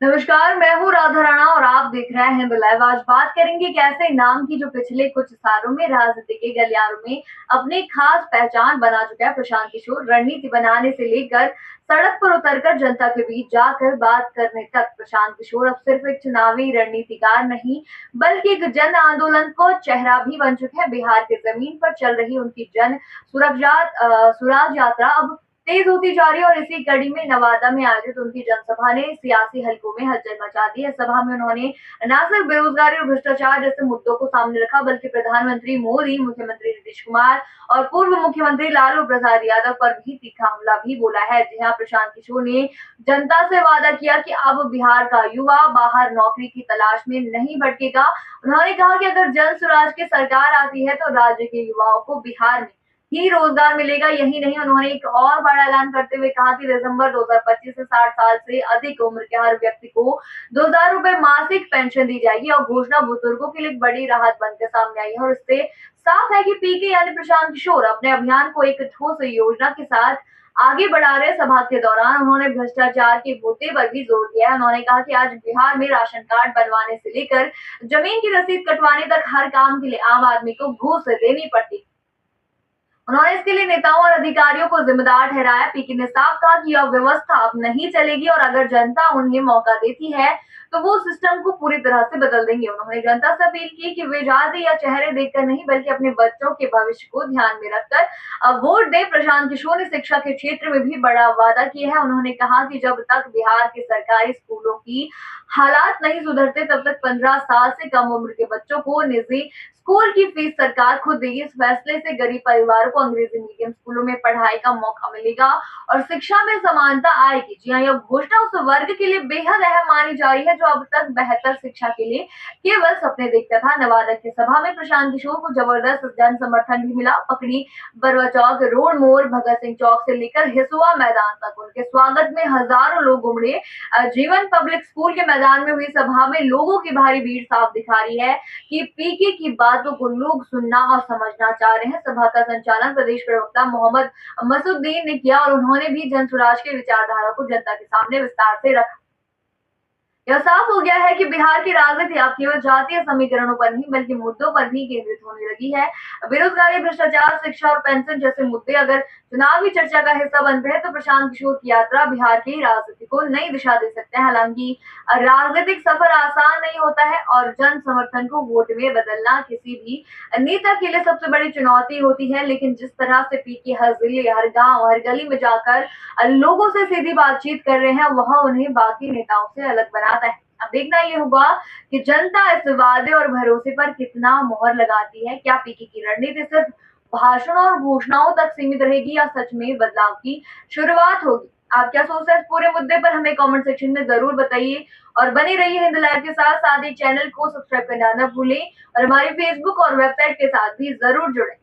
नमस्कार, मैं हूँ राधा राणा और आप देख रहे हैं हिंद लाइव। आज बात करेंगे कि ऐसे नाम की जो पिछले कुछ सालों में राजनीति के गलियारों में अपनी खास पहचान बना चुका है। प्रशांत किशोर रणनीति बनाने से लेकर सड़क पर उतरकर जनता के बीच जाकर बात करने तक, प्रशांत किशोर अब सिर्फ एक चुनावी रणनीतिकार नहीं बल्कि एक जन आंदोलन को चेहरा भी बन चुके हैं। बिहार की जमीन पर चल रही उनकी जन सुराज यात्रा अब तेज होती जा रही है और इसी कड़ी में नवादा में आयोजित उनकी जनसभा ने सियासी हलकों में हलचल मचा दी है। सभा में उन्होंने न सिर्फ बेरोजगारी और भ्रष्टाचार जैसे मुद्दों को सामने रखा बल्कि प्रधानमंत्री मोदी, मुख्यमंत्री नीतीश कुमार और पूर्व मुख्यमंत्री लालू प्रसाद यादव पर भी तीखा हमला भी बोला है। जी हाँ, प्रशांत किशोर ने जनता से वादा किया कि अब बिहार का युवा बाहर नौकरी की तलाश में नहीं भटकेगा। उन्होंने कहा कि अगर जन स्वराज की सरकार आती है तो राज्य के युवाओं को बिहार में ही रोजगार मिलेगा। यही नहीं, उन्होंने एक और बड़ा ऐलान करते हुए कहा कि दिसंबर 2025 से 60 साल से अधिक उम्र के हर व्यक्ति को 2000 रुपए मासिक पेंशन दी जाएगी और घोषणा बुजुर्गों के लिए एक बड़ी राहत बनकर सामने आई है। और इससे साफ है कि पीके यानी प्रशांत किशोर अपने अभियान को एक ठोस योजना के साथ आगे बढ़ा रहे। सभा के दौरान उन्होंने भ्रष्टाचार के मुद्दे पर भी जोर दिया। उन्होंने कहा कि आज बिहार में राशन कार्ड बनवाने से लेकर जमीन की रसीद कटवाने तक हर काम के लिए आम आदमी को घूस देनी पड़ती। उन्होंने इसके लिए नेताओं और अधिकारियों को जिम्मेदार ठहराया। पीके ने साफ कहा कि यह व्यवस्था अब नहीं चलेगी और अगर जनता उन्हें मौका देती है तो वो सिस्टम को पूरी तरह से बदल देंगे। उन्होंने जनता से अपील की कि वे जाति या चेहरे देखकर नहीं बल्कि अपने बच्चों के भविष्य को ध्यान में रखकर वोट दे। प्रशांत किशोर ने शिक्षा के क्षेत्र में भी बड़ा वादा किया है। उन्होंने कहा कि जब तक बिहार के सरकारी स्कूलों की हालात नहीं सुधरते तब तक 15 साल से कम उम्र के बच्चों को निजी स्कूल की फीस सरकार खुद देगी। इस फैसले से गरीब परिवारों को अंग्रेजी मीडियम स्कूलों में पढ़ाई का मौका मिलेगा और शिक्षा में समानता आएगी। जी हाँ, यह घोषणा उस वर्ग के लिए बेहद अहम मानी जा रही है जो अब तक बेहतर शिक्षा के लिए केवल सपने देखता था। नवादा की सभा में प्रशांत किशोर को जबरदस्त जन समर्थन भी मिला। पकड़ी बरवा चौक, रोड मोड़, भगत सिंह चौक से लेकर हिसुआ मैदान तक उनके स्वागत में हजारों लोग उमड़े। जीवन पब्लिक स्कूल के मैदान में हुई सभा में लोगों की भारी भीड़ साफ दिखा रही है कि पीके की बातों को लोग सुनना और समझना चाह रहे हैं। सभा का संचालन प्रदेश प्रवक्ता मोहम्मद मसूद्दीन ने किया और उन्होंने भी जन स्वराज के विचारधारा को जनता के सामने विस्तार से रखा। यह साफ हो गया है कि बिहार की राजनीति अब केवल जातीय समीकरणों पर नहीं बल्कि मुद्दों पर भी केंद्रित होने लगी है। बेरोजगारी, भ्रष्टाचार, शिक्षा और पेंशन जैसे मुद्दे अगर चुनावी चर्चा का हिस्सा बनते हैं तो प्रशांत किशोर की यात्रा बिहार की राजनीति को नई दिशा दे सकते हैं। हालांकि राजनीतिक सफर आसान नहीं होता है और जन समर्थन को वोट में बदलना किसी भी नेता के लिए सबसे बड़ी चुनौती होती है। लेकिन जिस तरह से पीके हर जिले, हर गांव, हर गली में जाकर लोगों से सीधी बातचीत कर रहे हैं, वह उन्हें बाकी नेताओं से अलग बनाता है। अब देखना ये होगा कि जनता इस वादे और भरोसे पर कितना मोहर लगाती है। क्या पीके की रणनीति सिर्फ भाषण और घोषणाओं तक सीमित रहेगी या सच में बदलाव की शुरुआत होगी? आप क्या सोचते हैं इस पूरे मुद्दे पर? हमें कमेंट सेक्शन में जरूर बताइए और बने रहिए हिंद लाइव के साथ। साथ ही चैनल को सब्सक्राइब करना न भूलें और हमारी फेसबुक और वेबसाइट के साथ भी जरूर जुड़े।